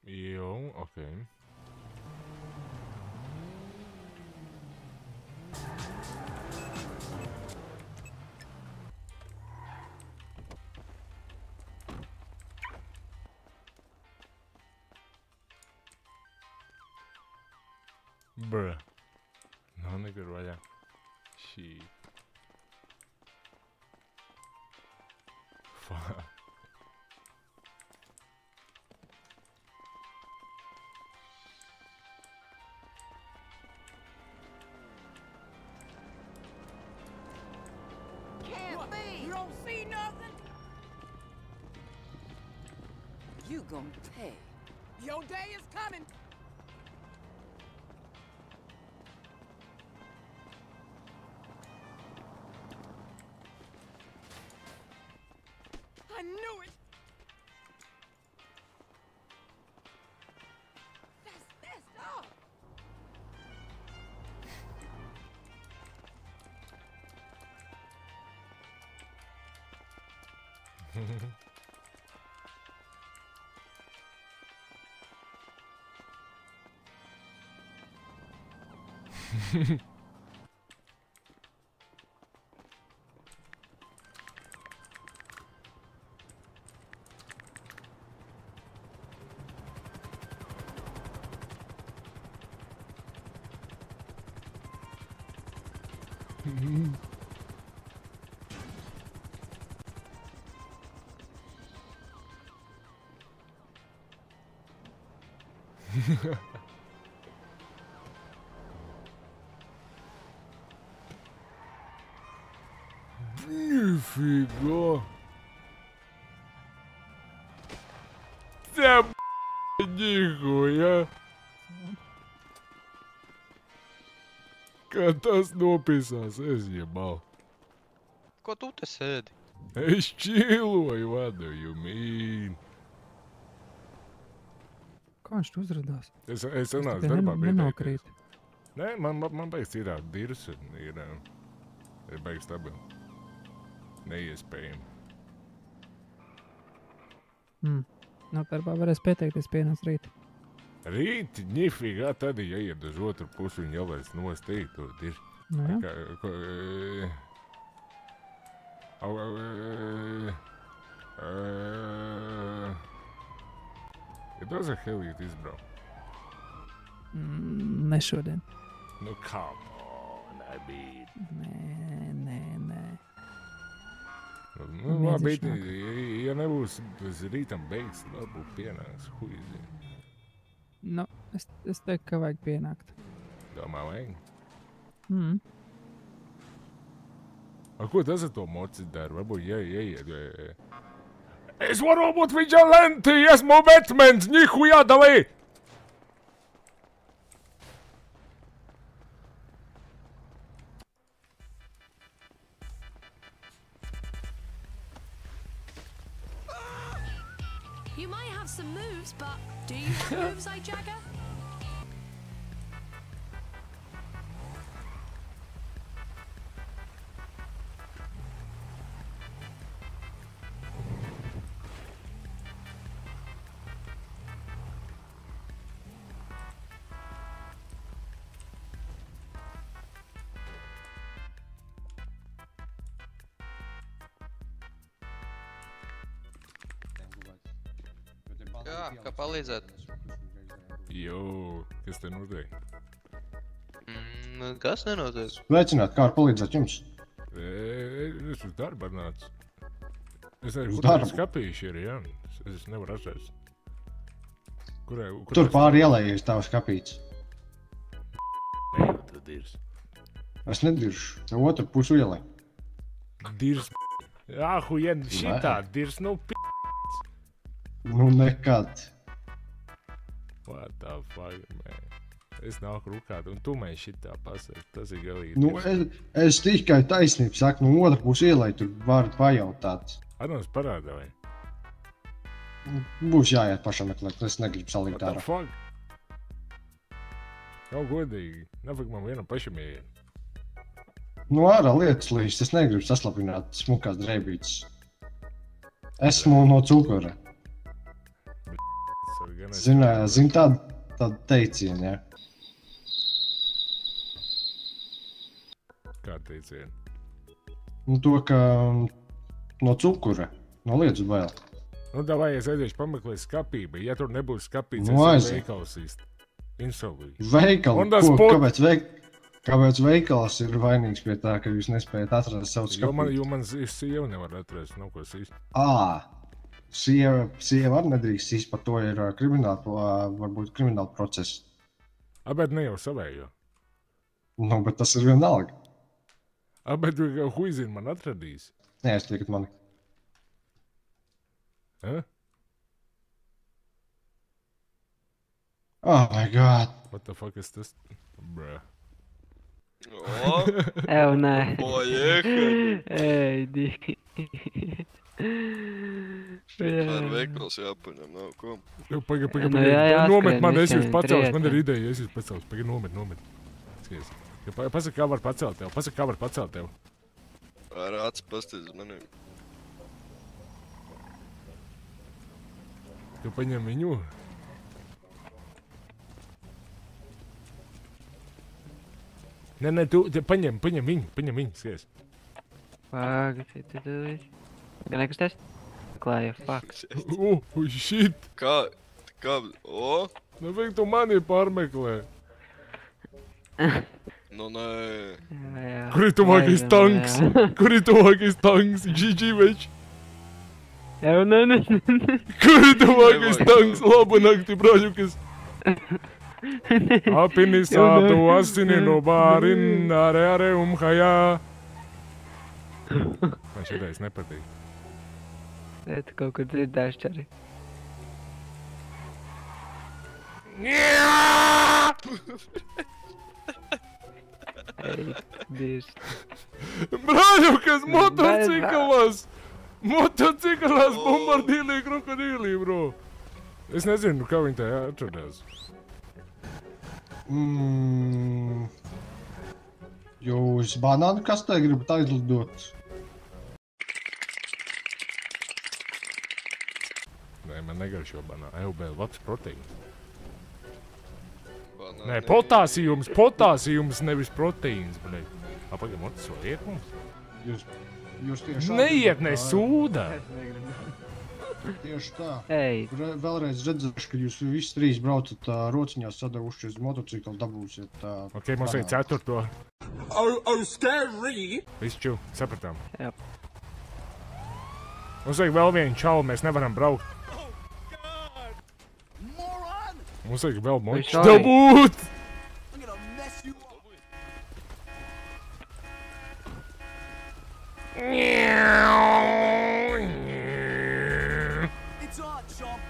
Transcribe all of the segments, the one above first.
Jo, okay. Bruh. Nav nekur vaļā. Shit. Fuck. Can't be. You don't see nothing? You gonna pay. Your day is coming. I knew it. That's messed up. Нифига. Да, нихуя. Kā tas nopisās, es jebal. Ko tu te sēdi? Es čīloju, what do you mean? Kā viņš tu uzradās? Es sanācu darbā bija nenokrīt. Nē, man beigas ir dirs, ir beigas stabili. Neiespējami. No darbā varēs pieteikties pienāc rīt. Rīt, nifigā, tad ieiet uz otru pusi un jau vairs nostīt to dirs. Nu jā. It does a hell it is, bro. Ne šodien. Nu, come on, I mean. Nē. Nu, labi, ja nebūs bez rītam beigas, varbūt pienāks, huizi. Nu, es teiktu, ka vajag pienākt. Domā, vajag? A, ko tas ar to moci dara? Varbūt ieiet. Es varu būt vigilante, esmu Batmans, nihuja dalī! You might have some moves, but do you have moves like Jagger? Jā, kā palīdzēt? Jo, kas te notiek? Kas nenotiek? Veicināt, kā var palīdzēt jums? Es uz darbu nācu. Es nezinu, Uz kur darbu? skapīši ir, jā? Es nevaru atrast. Tur pāri ielējies tavs kapīts. Ejot, tad dirs. Es nediršu. Tev otru pusu ielē. Dirs. Jā, hujen, šitā dirs, nu p***. Nu nekad. What the fuck, man. Es nāku rukāt, un tu man šitā pasaki. Tas ir galīgi. Nu, es tikai taisnību saku, nu otru pusu ielē tur varat pajautāt. Atnāc parādā, vai? Būs jāiet pašam meklēt, es negribu salikt What the ārā. fuck? Nav godīgi. Nafik man vienam pašam ieiet. Nu ārā lietas līdz, es negribu saslapināt smukās drēbītes. Esmu no cukura. Sorry. gan es... Zini tādu teicienu, ja? Kā teicieni? Nu, to, ka no cukura, no liedzu bail. Nu, davai, es aiziešu pameklēt skapību. Ja tur nebūs skapīts, Nu, es aiziet. veikals īsti. Insolīgi. Veikali, Un tas kāpēc veikals ir vainīgs pie tā, ka jūs nespējat atrast savu Jo skapību? man sieva nevar atrast, nav ko sīst. Sieva arī nedrīkst sīst, par to ir varbūt krimināla process. Bet ne jau savējo. Nu, bet tas ir vienalga. Bet huizini man atradīs. Nē, es tikai mani. Oh my god. What the fuck is tas? Bruh. O, Ev, nē. ojēka. Eidi. Ar veikals jāpaņem, nav ko. Paga. Nu, jā, Nomet man, es jāskrien, jūs pacels, krietni. man ir ideja, es jūs pacels. Paga, nomet. Skaties. Pasaka, kā var pacelt tev. Ar acis pastīdz manī. Tu paņem viņu. Nē, tu paņem viņu, skaties. Pagaid, tu. Gan nekusties? Klāja, fuck. Shit. Kā? O? Nu, vajag tu mani pārmeklē. Nu, nē. Jā. Kur ir tuvākais tanks? Kur ir tuvākais tanks? GG, več. Ev, nē. Kur ir tuvākais tanks? Labu nakti, braļukas. Apinisātu asini no bārin, are umhajā. Man šitais nepatīk. Nē, tu kaut kur dzirdēši čari. Ei, dievs. Braļukas, motociklās bombardīlī krokodīlī, bro. Es nezinu, kā viņi tā atradās. Jūs banānu kastē gribat aizlidot? Nē, man negaršo banānu. Eubēl, labs proteīns. Banāni. Nē, potāsijums, nevis proteīns, bļaļ. Pagaid, motis vēl iet mums? Jūs tieši Neiet, ne sūdā. Tieši tā. Ei, Vēlreiz redzēšu, ka jūs visi trīs braucat rociņās sadavušies motociklu dabūsiet. Ok, mums vajag ceturto. Oh, scary! Viss ču, sapratām. Jā. Mums vajag vēl vienu čalu, mēs nevaram braukt. Mums vajag vēl moču sorry. dabūt! I'm gonna mess you up. It's on, chump.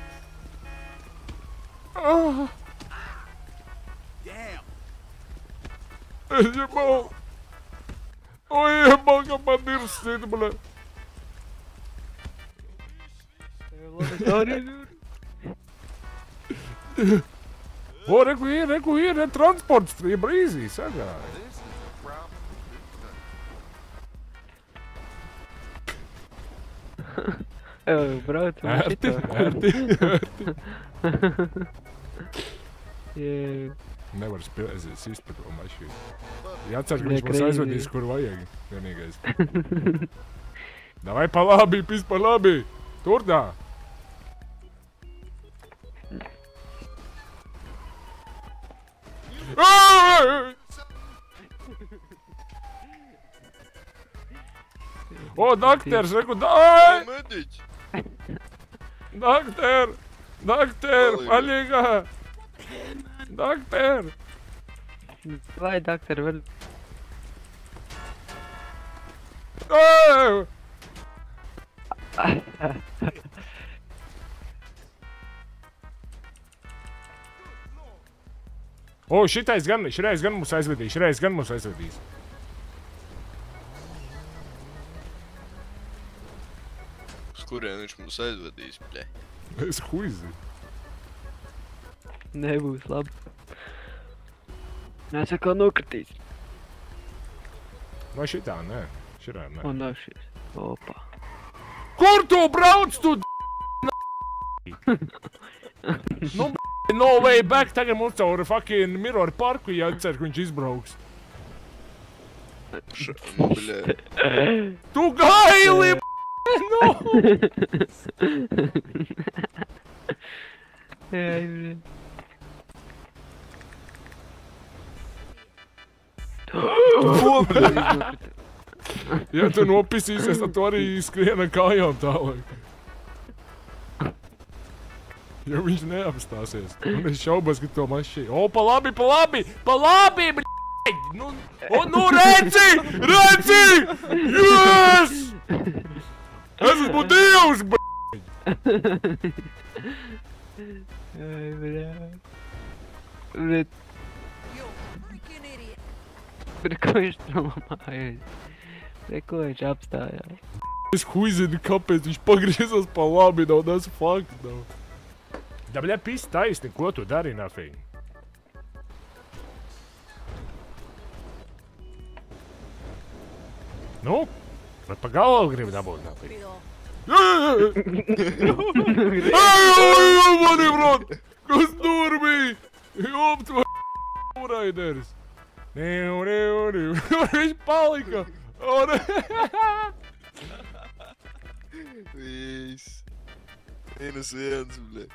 Damn. Es jebal! Oi, jebal, ka man ir sit, bļa. O, reku ir, transports, ir brīzī, sagāja. ev, brauc un Ērti. Jē. Nevar sist par to mašīnu. Jācer, ka viņš mūs aizvedīs, kur vajag, vienīgais. Davai pa labi, pis pa labi! Turdā! O, dakters, reku, dai! Mediķi. Dakter, paļīgā! Dakter! Vai, doktor, var... Ej! O, šitais gan mūs aizvedīs. Uz kurien viņš mūs aizvedīs, bļē? Es huizi. Nebūs labi. Mēs atkal nokritīs. No šitā, nē. Šitā, nē. Un nav šis. Opa. Kur tu brauc, tu Nu, no way back, tagad mums caur fucking Mirror parku jācer, ka viņš izbrauks. Bļē. Tu gaili, no! Ko, bļē? Ja tu nopisīsies, tad tu arī skrien ar kājām tālāk. Jo viņš neapstāsies. Un es šaubos, ka to mašīnu. O, pa labi, bļ***! Nu, redzi! Yes! Es esmu Dievs, bļ***! Ai, bļā. You freaking idiot. Bet ko viņš nomājas? Bet ko viņš apstājās? Es huizinu, kāpēc viņš pagriezās pa labi, nav tas fakt, nav. Da, bļa, pis taisni, ko tu dari, nafīgi? Nu, vai pa galvu gribi dabūt, nafīgi? Ej, mani, brot! Kas tur bija? Jop, tu raiders! Viņš palika! Viss. Minus viens, bļē.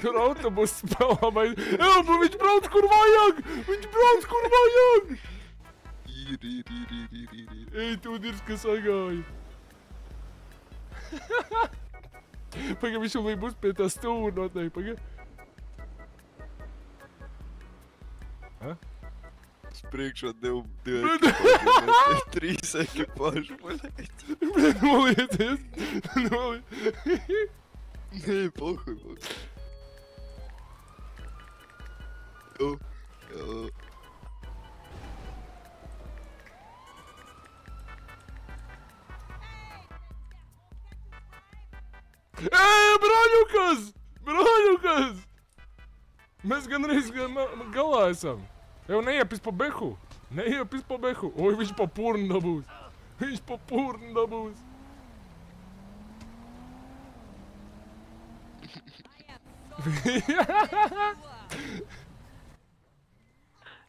Tur autobus spēlā, vai... Viņš brauc, kur vajag! Ir. Ej, tu dirs, kas sagāja. Paga, viņš jau būs pie tā stūra noteikti, paga. Ha? Es priekšā divu ekipāžu, 3 ekipāžu, bļē. Nolieties. Nē, pohuj. Jo. Braļukas! Mēs gandrīz galā esam. Jau neiepis pa behu. Oi, viņš pa purnu dabūs.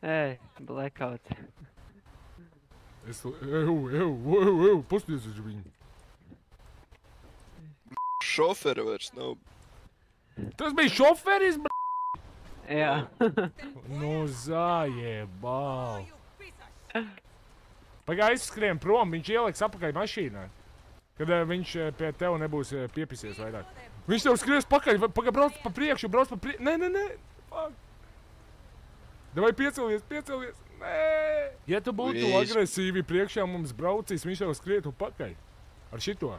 Ej, blackout. Pasties uz viņu. Šoferi vairs nav. Tas bija šoferis, bļ***! Jā. Nu, zājebāl. Pagā aizskrien prom, viņš ieliks apakaļ mašīnā. Kad viņš pie tev nebūs piepisies vairāk. Viņš tev skries pakaļ, pagā brauc pa priekšu, Nē, fuck. Davai piecelies, nē. Ja tu būtu agresīvi priekšā mums braucīs, viņš tev skrietu pakaļ. Ar šito.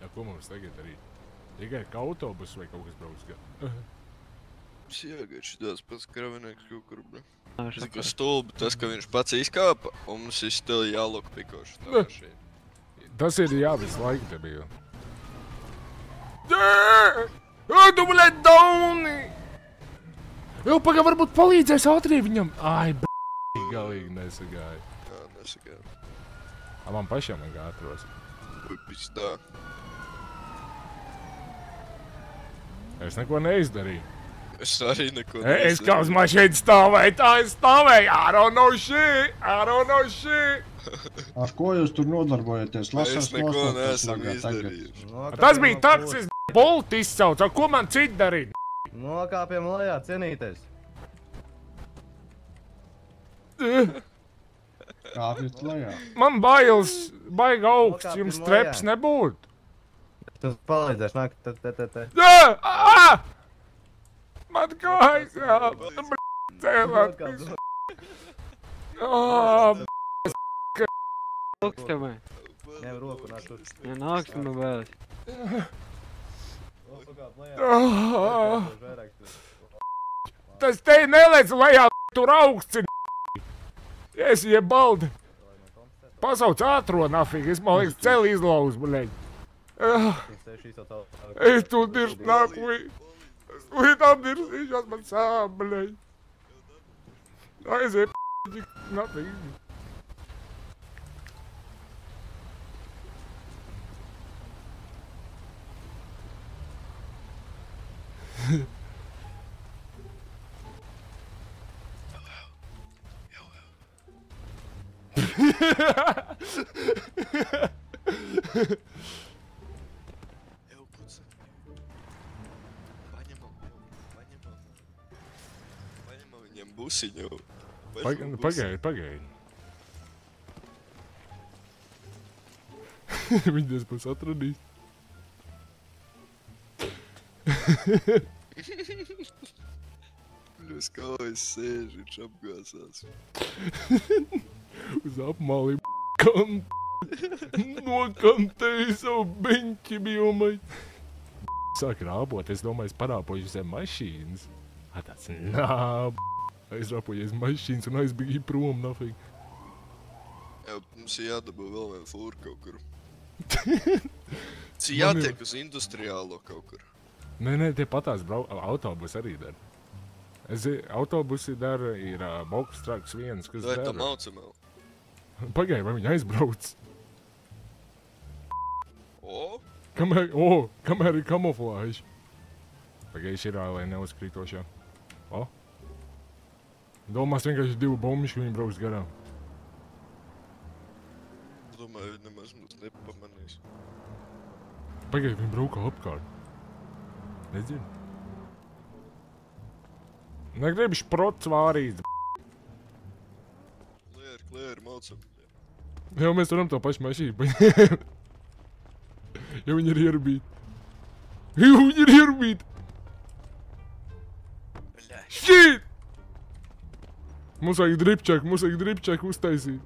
Ja, ko mums tagad darīt? Tikai ka autobus vai kaut kas brauc gan? Mums jāgaid šitās pats kravinieks kaut kur, bļē. Zinu, ka stulbi tas, ka viņš pats izkāpa, un mums ir stili jālok pikoši tā mašīna. Tas ir jā, visu laiku te bija. Tu, bļēt, dauni! Jau, pagā, varbūt palīdzēs ātrī viņam. Ai, galīgi nesagāja. Jā, nesagāja. Man pašam vajag ātros. Ui, pistā. Es neko neizdarīju. Es arī neko Es kā uz mašīnu stāvēju, tā es stāvēju. I don't know shit. Ar ko jūs tur nodarbojaties? Mēs neko neesam izdarījuši. Tas bija taksis, Bolt izsauc, ar ko man citi darīt? Nokāpjam lejā, cienīties. Kāpjat lejā. Man bailes, baiga augsts, Nokāpjam jums lejā. treps nebūtu. Tu palīdzēs, nāk, te. Man kājas, cēlāt. Augstamai. Ņem roku, nāk tur. Ja nākstamai vēlas. Nokāp lejā. Tas te nelēc lejā, tur augsts ir. Es iebaldi. Pasauc ātro nafīgi, es man liekas celi izlauz, bļeļ. Es tu dirst nākuji. Līdām dirsīšās man sāp, bļeļ. Aiziet, nafīgi. Evo pucam. Paņemam viņam busiņu. Pagaidi. Viņas būs atradīs. Bļus, kā es sēžu, viņš apgāzās. Uz apmali nokantēju savu beņķi bijumai. Sāk rāpot, es domāju, es parāpoju zem mašīnas. Tāds aizrāpojies mašīnas un aizbīgi prom, nafīgi. Jā, mums ir jādabū vēl viena fūra kaut kur. Tas ir jātiek uz industriālo kaut kur. Nē, tie patās autobusi arī dara. Autobusi dara, ir Bokustrāks viens, kas Vai dara. tam aucamēl? Pagaidi, vai viņi aizbrauc? O? Kamēr ir kamuflāži. Pagaidi, širā, lai neuzkrītošā. O? Domās vienkārši 2 bombiši, viņi brauks garām. Es domāju, viņi nemaz mums nepamanīs. Pagaidi, viņi braukā apkārt. Nedzird? Negribi šprots vārīt. Klēri, maucam. Jau mēs varam to pašu mašīnu paņemt. Jo viņi ir ierbīti. Shit! Mums vajag dripčaku uztaisīt.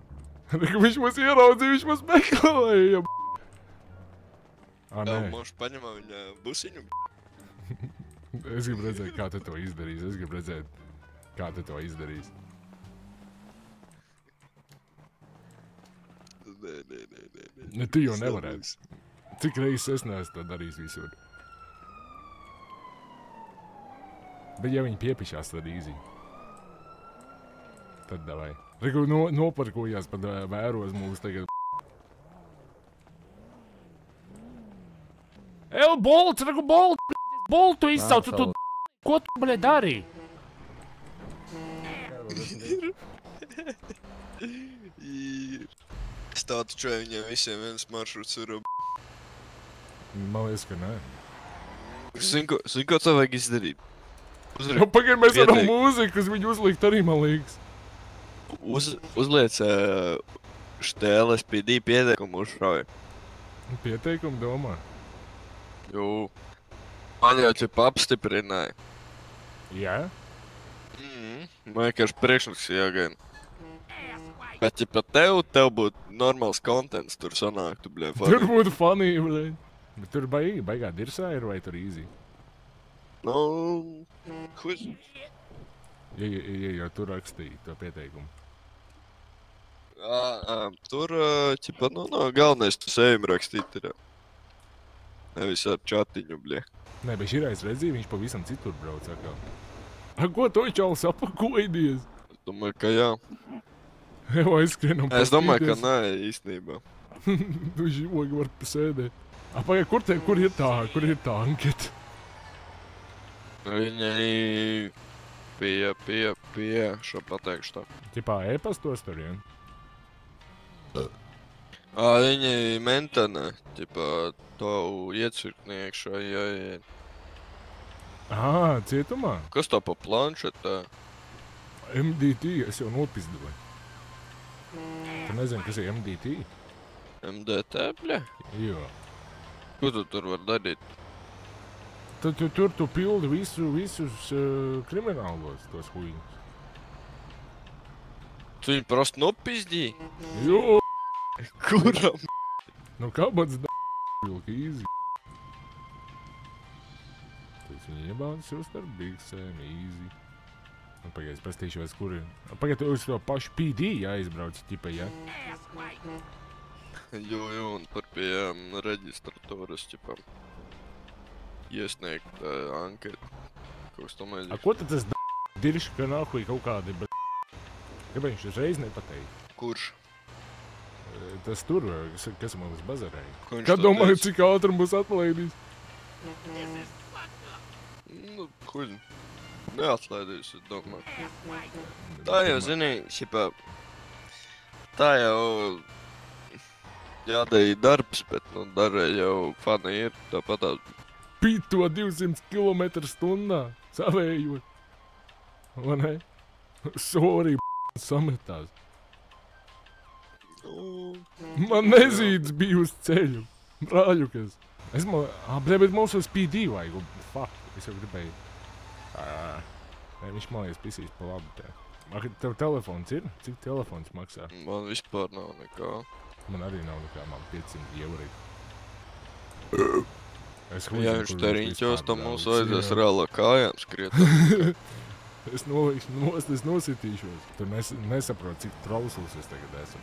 Viņš mums ieraudzīja, viņš mums meklēja. Nē. Mums paņemā viņa busiņu. Es gribu redzēt, kā tu to izdarīsi. Nē. Ne, tu jau nevarētu. Cik reizes es neesmu to darījis visur. Bet ja viņi piepišās, tad easy. Tad davai. Reku noparkojās, pat vēros mūs tagad. Bolts, reku boltu izsaucu, tu ko tu, bļa, darīji? Es tādu čoju viņiem visiem viens maršruts ir. Man liekas, ka nē. Zini, ko tev vajag izdarīt? Pagaid, mēs varam mūziku, kas viņu uzlikt arī, man liekas. Uzliec štēles PD pieteikumu uzšrauj. Pieteikumu domā? Jū. Man jau ķipa apstiprināja. Jā? Man vienkārši priekšniks jāgaina. Bet ķipa tev būtu normāls kontents tur sanāktu, bļē. Tur būtu funny, bļē. Bet tur baigā dirsā ir vai tur easy? Nu, huiz. Ja jau tur rakstīja to pieteikumu. Tur, ķipa, galvenais tu sējumi rakstīt ir. Nevis ar čatiņu, bļē. Nē, bet širais redzīja, viņš pavisam citur brauc atkal. Ko tu čals apakoidies? Es domāju, ka jā. Jau aizskrienam Es domāju, ka nē, īstenībā. Tu živogi var pasēdēt. Pagaid, kur ir tā anketa? Viņi pie, šo pateikšu tā. Ķipā e-pastos tur, ja? Viņi mentenē, ķipā, to iecirkni iekšā, jāiet. Cietumā? Kas tā pa planšetā? MDT, es jau nopizdoju. Tu nezini, kas ir MDT? MDT, bļa? Jā. Ko tu tur var darīt? Tad tur tu pildi visus kriminālos, tos huiņus. Tu viņu prosti nopizdīji? Jo! Kuram? Nu kāpēc pilki easy? Tas viņi iebādas jau starp biksēm, easy. Nu pagaid, es pastīšos, kur ir. Pagaid, uz to pašu PD jāizbrauc, ķipa, ja? Jo, un par pie reģistratūras, ķipa, iesniegt anketu. Kaut tam aizvies. Ko tad tas dirši, ka nākuj kaut kādi, bet... Kāpēc viņš uzreiz nepateikt? Kurš? Tas tur, kas mums bazarēja. Ko viņš Kad tā domāju, teica? cik ātri būs atpalaidīs? Nu, Kuļ. Neatlaidīs, es domāju. Tā jau, zini, šipā... Tā jau... Jādēja darbs, bet, nu, darē jau fani ir tāpatās. Pito 200 km/h savējot. Vai ne? Sorry, sametās. Man nezīdes bija uz ceļu. Brāļukas. Bet mums uz PD vajag. Fuck, es jau gribēju. Nē, viņš mājies pisīs pa labi. Tev telefons ir? Cik telefons maksā? Man vispār nav nekā. Man arī nav nekā, man 500 eiro. Ja viņš te riņķos, tad mums vajadzēs reālā kājām skriet. Es nositīšos. Tu nesaproti, cik trausls es tagad esmu.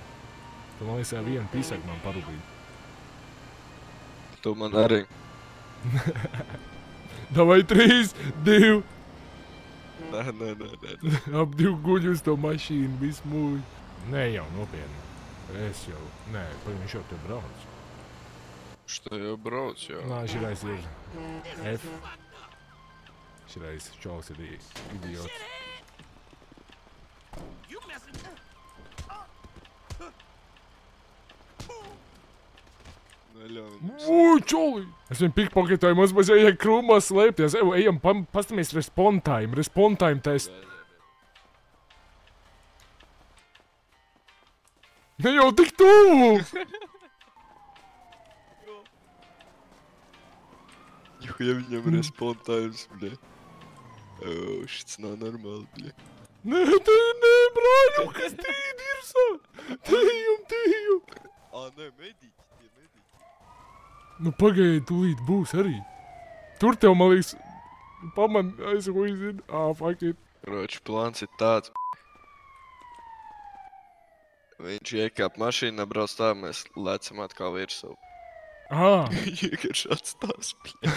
Tu man liekas, vienu pisaku man parūpīt. Tu man arī. Davai 3, 2. Nē. Ap 2 guļu uz to mašīnu visu mūžu. Nē, jau nopietni. Es jau, nē, viņš jau te brauc. Viņš te jau brauc, jā. Nā, širais ir F. Širais čols ir idiots. Čoli! Es viņu pikpoketoju, mums bez ejam krūmā slēpties. Ejam, pastamies respawn time test. Ne jau tik tuvu! Ja viņam respawn times, bļa. Šits nav normāli, bļa. Nē, brāļu, kas tīd ir sa? Tījum. Nē, mediķi. Nu pagaidi, tūlīt būs arī. Tur tev, man liekas, aizhoji zini. Fuck it. Roči, plāns ir tāds. Viņš iekāp mašīnā, brauc tā, mēs lecam atkal virsū. Vienkārši atstās, bļa.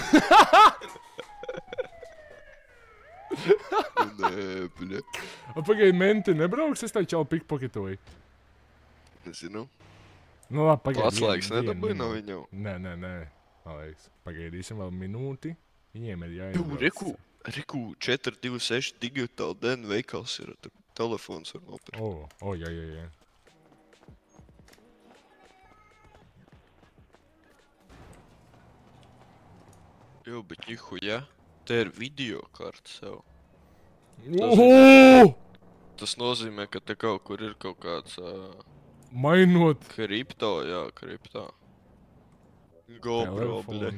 Nē, bļa. Pagaidi, menti nebrauks, es tā čalu pikpoketoju. Nezinu. Nu labi, pagaidi. Atslēgas nedabūja no viņu? Nē. Man liekas, pagaidīsim vēl minūti. Viņiem ir jāiebrauc. Reku, 426 digital den veikals ir, tur telefons var nopirkt. Jā. Jo, bet nihuja, te ir video karta sev. Tas nozīmē, ka te kaut kur ir kaut kāds... Mainot. Kripto. GoPro, bļa.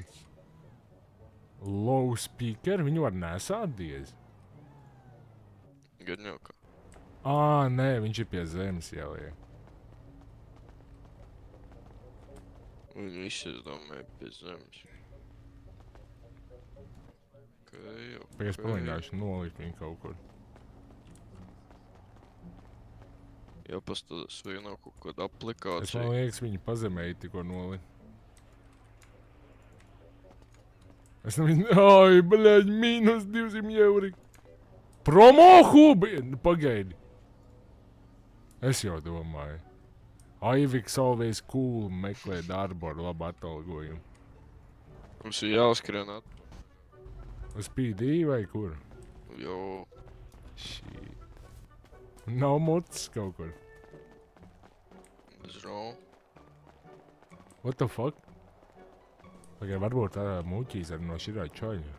Low speaker, viņu var nesāt diez. Gan jau kā. Nē, viņš ir pie zemes jau, jā. Viņu visi, es domāju, pie zemes. Pēc pamēģināšu nolikt viņu kaut kur. Jā, pastādas vai nav kaut kāda aplikācija. Es man liekas, viņi pazemēja tikko nolikt. Es nevienu... Bļaļ, mīnus 200 eiro. Promo hubi! Pagaidi. Es jau domāju. Aiviks always cool meklē darbu ar labu atalgojumu. Mums ir jāskrienāt. Uz PD vai kur? Jo. Shit. Nav mocis kaut kur. Zinu. What the fuck? Pagaid, varbūt tā muķīs arī no širā čaļa.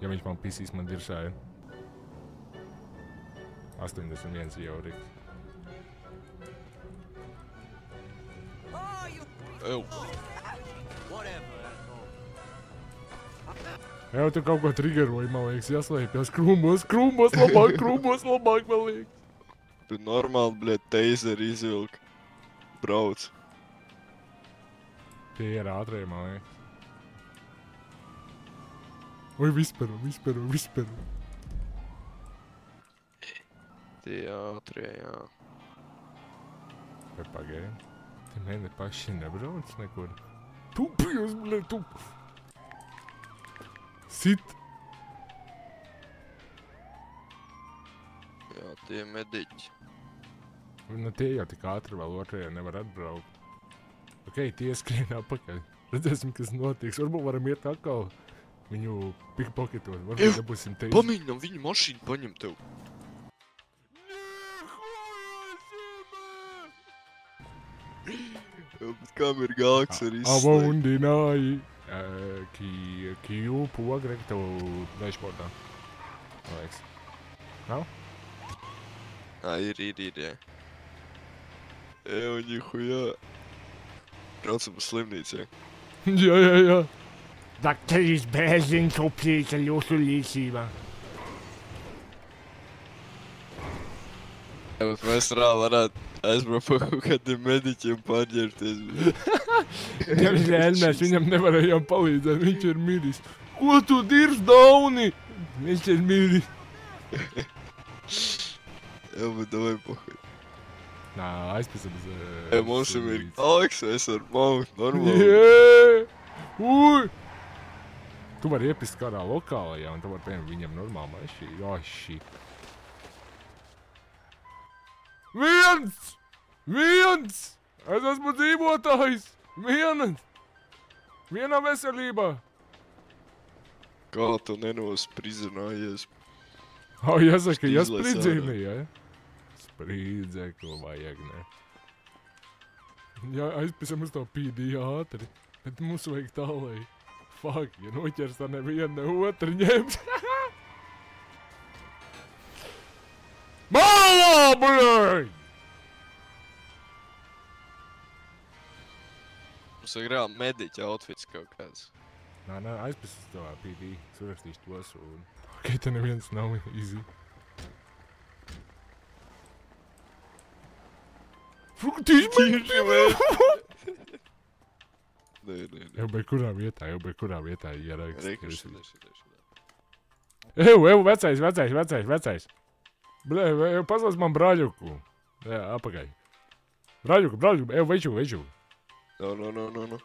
Ja viņš man pisīs, man dirsāja. 81 eiro. Jā, tu kaut ko triggeroji, man liekas, jāslēpjas krūmos labāk, man liekas. Tu normāli, bļet, teizeri izvilk. Brauc. Tie ir ātrie, man liekas. Oi, visperu. Tie ātrie, jā. Vai pagaidi? Te meni paši nebrauc nekur. Tupjos, bļet, tup. Sit. Jā, tie mediķi. Nu, tie jau tik ātri vēl otrajā nevar atbraukt. Ok, tie skrien apakaļ. Redzēsim, kas notiks. Varbūt varam iet atkal viņu pickpocketot. Varbūt nebūsim te. Pamēģinām viņu mašīnu paņemt tev. Bet kam ir galks ar izslēgt? Avondināji. Kiju pogrek tev dashboardā. Liekas. Nav? Ir, jā. Evo, ņihujā. Braucam uz slimnīcu, jā. Jā. Dakteris Bēziņš oplīca jūsu līdzībā. Bet mēs varētu aizbraukt pa kaut kādiem mediķiem pārģērties. Diemžēl mēs viņam nevarējām palīdzēt, viņš ir miris. Ko tu dirz, Dauni? Viņš ir miris. Jā, bet davai pahuj. Nā, aizpēsim uz... Mums ir galks, mēs varam maukt normāli. Jē! Uj! Tu vari iepist kādā lokālajā un tu vari pieņemt viņam normāli mašīnu. Jā, shit. Viens! Es esmu dzīvotājs! Vienā veselībā! Kā tu nenosprizinājies? Jāsaka, jāspridzina, jā? Spridzeklu vajag, ne? Jā, aizpisam uz to PD ātri, bet mums vajag tālai. Fuck, ja noķers tā nevienu, ne otru ņems. Malā, bļai! Mums ir reāli mediķa outfits kaut kāds. Nā, aizpis uz to PD, surakstīšu tos un... Ok, te neviens nav easy. Fruktīs Nē. Jau bei kurā vietā ierakst. Reikšana. Eju, vecais. Blē, pasauc man braļuku. Jā, apakaļ. Braļuku, veču. No.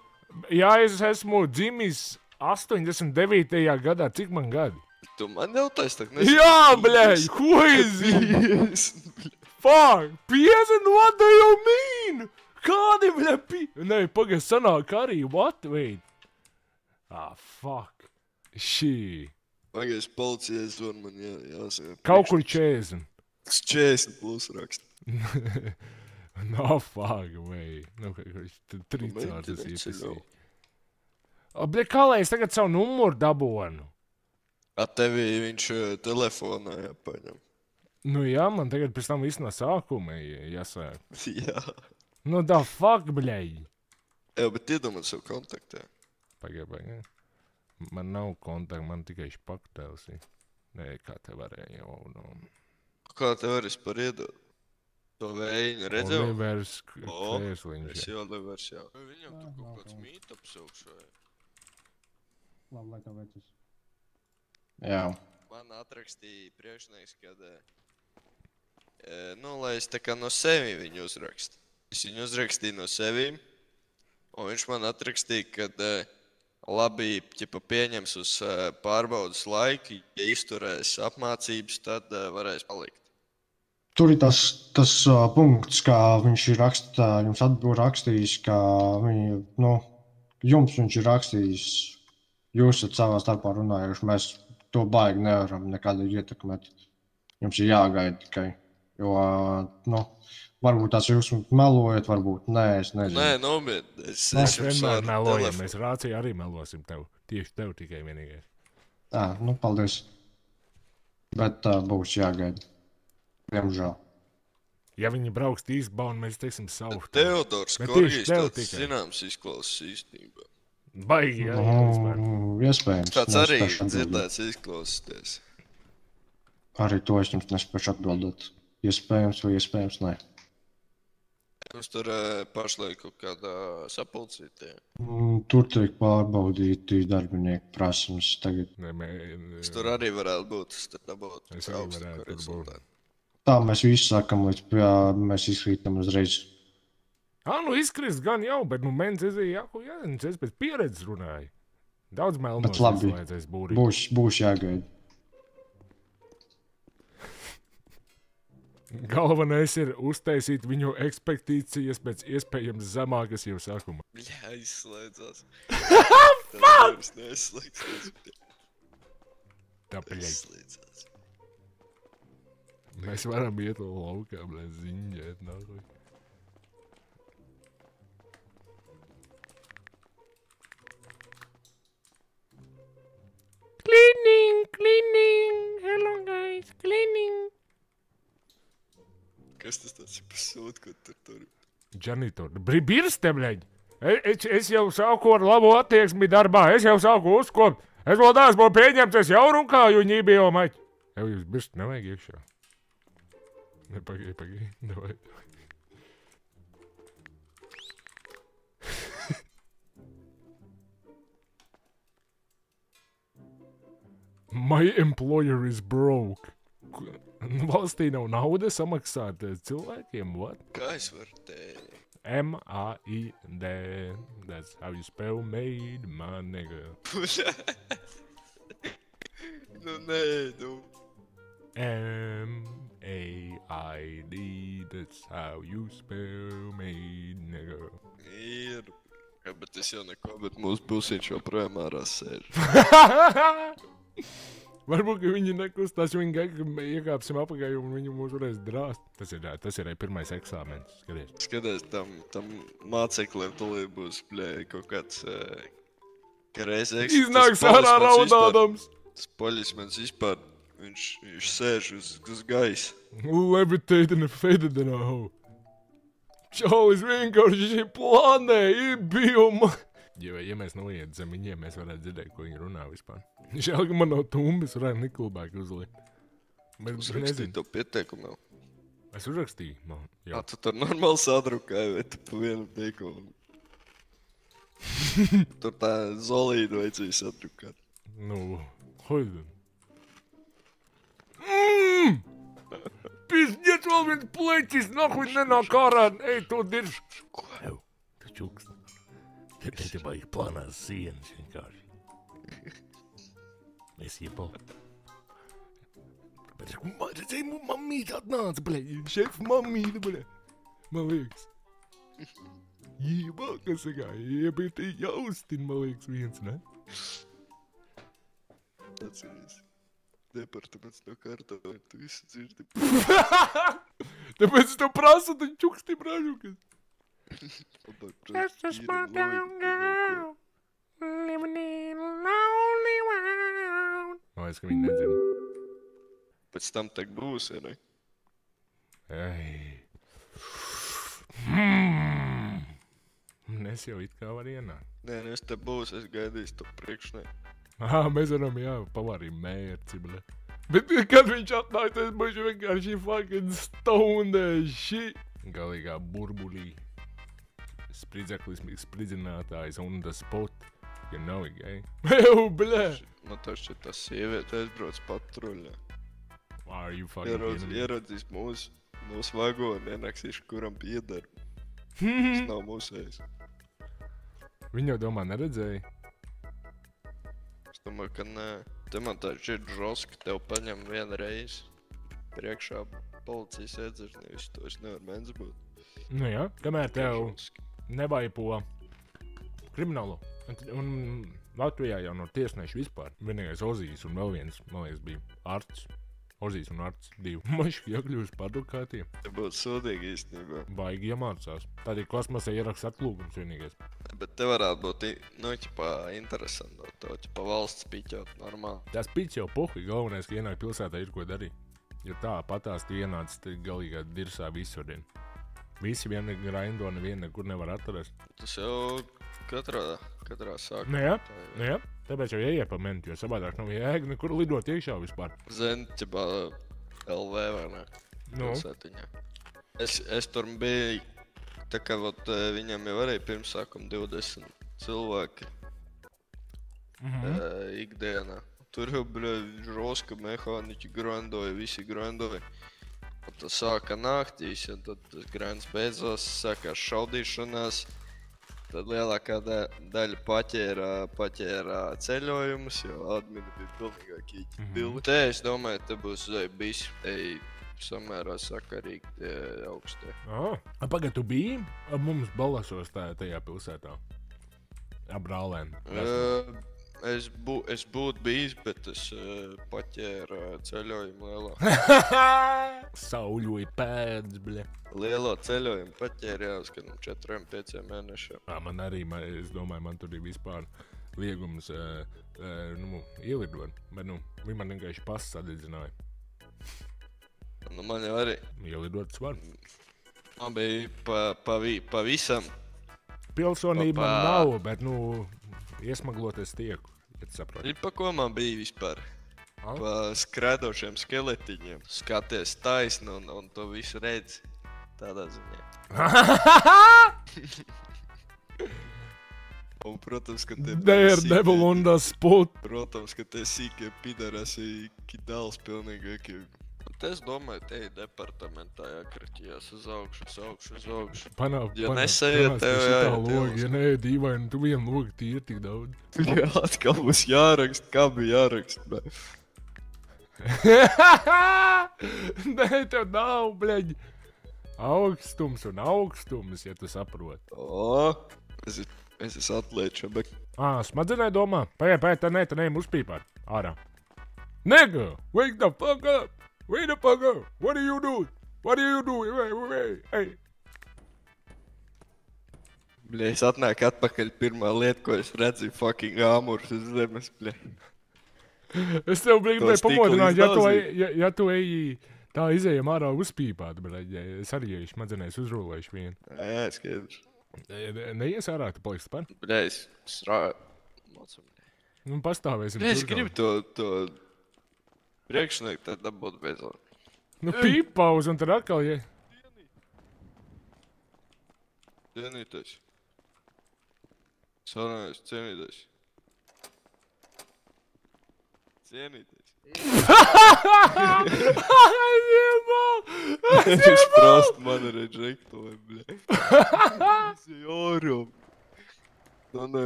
Jā, es esmu dzimis 89. gadā, cik man gadi? Tu man jautājas tak nesaku. Jā, blēj, ko es zinu? Fuck, 50, what do you mean? Kādi, blēj, Nē, pagaid, sanāk arī, what, wait? Fuck. Šī. Pagaid, policijai zvon man jāsaka. Kaut kur 40. 40 plus raksta. No, fuck, way. Nu, tricārtas īpasī. Blēj, kā lai es tagad savu numuru dabonu? A tevi viņš telefonā jāpaņem. Nu jā, man tagad pēc tam viss no sākuma jāsāk. Jā. Nu da fuck, bļai. Jā, bet iedomāt savu kontaktē. Pagaid. Man nav kontakta, man tikai špaktēls. Nē, kā te varēja jau, Kā te var vispār iedot? To vējiņu redzēju? Olivers Kvērsliņš. Es jau Olivers, jā. Viņam tur kaut kāds meetups augšā. Labi, laikam vecus. Jā. Man atrakstīja priekšnieks, kad, lai es tā kā no sevi viņu uzrakstu. Es viņu uzrakstīju no sevīm, un viņš man atrakstīja, kad labi, ķipa pieņems uz pārbaudas laiku, ja izturēs apmācības, tad varēs palikt. Tur ir tas punkts, kā viņš ir jums rakstījis, ka jums viņš ir rakstījis, jūs esat savā starpā runājuši, mēs to baigi nevaram nekādīgi ietekmēt. Jums ir jāgaida tikai, jo, varbūt tās jūs melojat, varbūt nē, es nezinu. Nē, nobiet, es vienmēr melojam, mēs rācija arī melosim tev, tieši tev tikai vienīgais. Paldies. Bet būs jāgaida. Diemžēl. Ja viņi brauks īstbauni, mēs teiksim savu. Teodors Korgijs tāds zināms izklausas īstenībā. Baigi, jā. Iespējams. Tāds arī dzirdēts izklausīties. Arī to es jums nespēšu atbildēt. Iespējams vai iespējams nē. Jums tur pašlaik kaut kādā sapulcītē? Tur tiek pārbaudīti darbinieku prasmes tagad. Es tur arī varētu būt, es dabūt augstāko rezultātu. Tā mēs visi sākam, līdz mēs izkrītam uzreiz. Izkrist gan jau, bet mens izēja jāzina, es pēc pieredzes runāju. Daudz melnos bet labi, vajadzēs būrīt. Būs jāgaida. Galvenais ir uztaisīt viņu ekspektīcijas pēc iespējams zemākas jau sākuma. Jā, izslēdzās. Tas neizslēdzās. Tāpēc Izslēdzās. mēs varam iet laukā, lai ziņģēt nākoj. Cleaning, hello guys, cleaning. Kas tas tāds ir par sūdu, ko tur? Janitor, birste, bļaļ! Es jau sāku ar labu attieksmi darbā, es jau sāku uzkopt. Es vēl neesmu pieņemts, es jau runkāju ņībī jau maķi. Jau jūs birst nevajag iekšā. Ne, pagaidi, davai. My employer is broke. Valstī nav nauda samaksāt cilvēkiem, what? Kā es varu teikt? M-A-I-D. That's how you spell made, my nigga. Nu, nē, nu. M-A-I-D. That's how you spell made, nigga. Ir. Jā, bet es jau neko, bet mūsu būsiņš joprojām ārā sēž. Varbūt, ka viņi nekustās, viņi gaida, ka iekāpsim apakaļ un viņi mūs varēs drāst. Tas ir arī pirmais eksāmens, skaties. Skaties, tam māceklim tūlīt būs, bļē, kaut kāds reizēks. Iznāks ārā raudādams. Tas poļismens vispār, viņš sēž uz gaisa. Levitating and faded in a hoe. Čalis vienkārši plānē, ibijuma. Ja mēs noiet zem viņiem, mēs varētu dzirdēt, ko viņi runā vispār. Žēl, ka man nav tumbis, varētu Niklbēku uzlikt. Uzrakstīju to pieteikumu. Es uzrakstīju, man. Jā, tu tur normāli sadrukāji, vai tu pa vienu teikumu. Tur tā zolīdu vajadzēja sadrukāt. Nu, hoidien. Pizdец, vēl viens pleķis, nahuj nenāk ārā, ej, to dirž. Ko? Ev, tu čuks. Te te vajag plānās sienas vienkārši. Es iebau. Bet redzēji, mammīte atnāca, bļaļ. Šef mammīte, bļaļ. Man liekas. Iebau, kas sakā, iebietī jaustin, man liekas, viens, ne? Atceries. Departaments no kartaviem, tu visu dzirdi. Tāpēc es tev prasu, tu čuksti braļukas. Just a small town girl, living in a lonely world. Man liekas, ka viņi nedzird. Pēc tam tak būs, ja ne? Ei. Es jau it kā var ienākt. Nē, es te būs, es gaidīšu to priekšnē. Aha, mēs varam, jā, pavārīt mērci, bļa. Bet, kad viņš atnāk, tas būs vienkārši fucking stoned shit. Galīgā burbulī. Spridzinātājs on the spot. You know it, gay. Ew, bļa! Man tā šķiet tā sieviete aizbrauc patruļā. Are you fucking kidding me? Ieradzīs mūsu vagoni, ienāksīšu, kuram pieder. Tas nav mūsējs. Viņi jau domā neredzēja. Es domāju, ka nē. Te man tā šķiet žoska, tev paņem vienu reizi. Priekšā policijas iedzers, nevis to es nevaru mēdz būt. Nu jā, kamēr tev nevaipo kriminālu. Un Latvijā jau no tiesnešu vispār. Vienīgais Ozijs un vēl viens, man liekas, bija Arts. Ozijs un Arts divi. Maški iekļūst par advokātiem. Te būtu sūdīgi īstenībā. Baigi iemācās. Tādī kosmosē ieraksta atlūgums vienīgais. Bet te varētu būt, nu, ķipā interesanti, to ķipā valsts piķot normāli. Tas piķi jau pohi, galvenais, ka ienāk pilsētā ir ko darīt. Jo tā patās tu ienāc galīgā dirsā visodien. Visi viena grindu, neviena nekur nevar atrast. Tas jau katrā sākumā. Nu jā, tāpēc jau ieiet pa menti, jo savādāk nav jēga nekur lidot iekšā vispār. Zini, ķipā LV vai ne? Nu? Pilsētiņā. Es tur biju, tā kā viņam jau arī pirmsākuma 20 cilvēki ikdienā. Tur jau žoska mehāniķi grandoja, visi grandoja. Un tad sāka naktīs, un tad tas grands beidzās, sākās šaudīšanās. Tad lielākā daļa paķēra ceļojumus, jo admini bija pilnīgā kīķi bildi. Te es domāju, te būs bijis samērā sakarīgi tie augstie. Pagaid, tu biji mums Balasos tajā pilsētā? Brālēn. Es būtu bijis, bet es paķēru ceļojumu lielā. Sauļoja pēdas, bļa. Lielo ceļojumu paķēru jau uz kādiem 4-5 mēnešiem. Man arī, es domāju, man tur ir vispār liegums ielidot. Bet, viņi man vienkārši pasis sadedzināja. Man jau arī. Ielidot var. Man bija pavisam. Pilsonība man nav, bet, iesmagloties tieku, ja tu saproti. Pa ko man bija vispār? Pa skrēdošiem skeletiņiem. Skaties taisni un to visu redzi. Tādā ziņā. Un, protams, ka tie Daredevil on the spot. Protams, ka tie sīkie pidarasi kidāls pilnīgi. Es domāju, te ir departamentā jākraķījās uz augšu. Ja nesējiet, tev jāiet. Ja nē, dīvaini, tu vienu logu tīri tik daudz. Jā, atkal būs jārakst, kā bija jārakst. Nē, tev nav, bļaģi. Augstums un augstums, ja tu saproti. Es esmu atlēča, bet... Smadzenē domā? Pagaid, tā neim uzpīpāt. Ārā. Nigga, wake the fuck up! Wake the fuck up! What are you doing? Hey! Bļa, es atnāku atpakaļ pirmā lieta, ko es redzu, fucking āmurs uz zemes, bļa. Es tev gribēju pamodināt, ja tu eji tā izējam ārā uzpīpāt, bļaģi. Es arī eju smadzenēs uzrūlējuši vienu. Jā, skaidrs. Neies ārā, tu paliksi par? Bļa, es strāju. Pastāvēsim. Bļa, es gribu to priekšnieku tad dabūt beidzot. Pīpauz un tad atkal, ja. Cienīties. Sarunājas, cienīties. Viņš prost mani rejektoja, bļa. Es jau orom. Nē.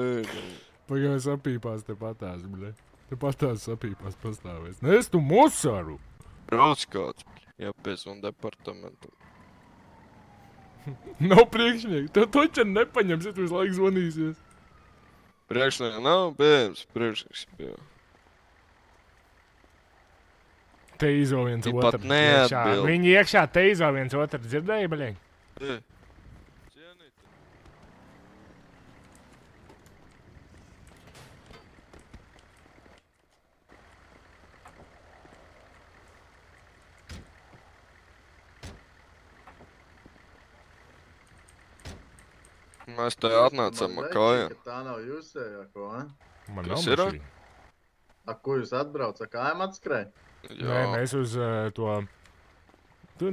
Pagāju sapīpās te patās, bļa. Te patās sapīpās pastāvēs. Es tu musaru! Brauc kāds, jāpēc un departamentu. Nav priekšnieki, tev toča nepaņems, ja tu visu laiku zvanīsies. Priekšnieki nav, pieejams, priekšnieks bija. Teizo viens otru. Pat neatbild. Viņi iekšā teizo viens otru, dzirdēji, baļēji? Mēs te atnācām ar kājām. Tā nav jūsējā, ko, ne? Man Kas nav ir? mašīna. Ko jūs atbrauc, ar kājām atskrēj? Nē, mēs uz to...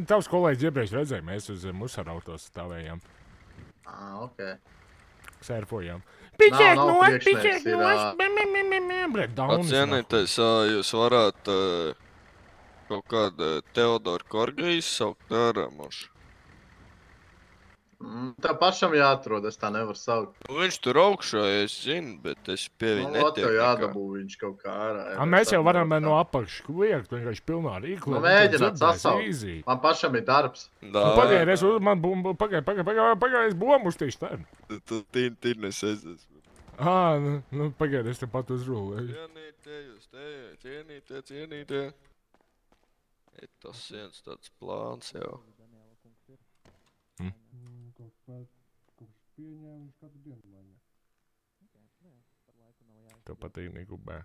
Tavs kolēģis iepriekš redzēja, mēs uz Musarautos stāvējām. Ok. Sērfojām. Nav priekšnieks, ir... Cienīties, jūs varētu kaut kādu Teodoru Korgiju saukt ārā mošu. Tā pašam jāatrod, es tā nevaru saukt. Viņš tur augšā, es zinu, bet es pie viņa netieku. Tev jādabū viņš kaut kā ārā. Mēs jau varam no apakšas liekt, vienkārši pilnā rīklē. Mēģināt sasaukt. Man pašam ir darbs. Pagaid, es bomu uztīšu tā. Tu tīrnes es esmu. Pagaid, es te pat uzrūlēju. Cienītie. Tas viens tāds plāns jau. Tev patīk, Nikubē.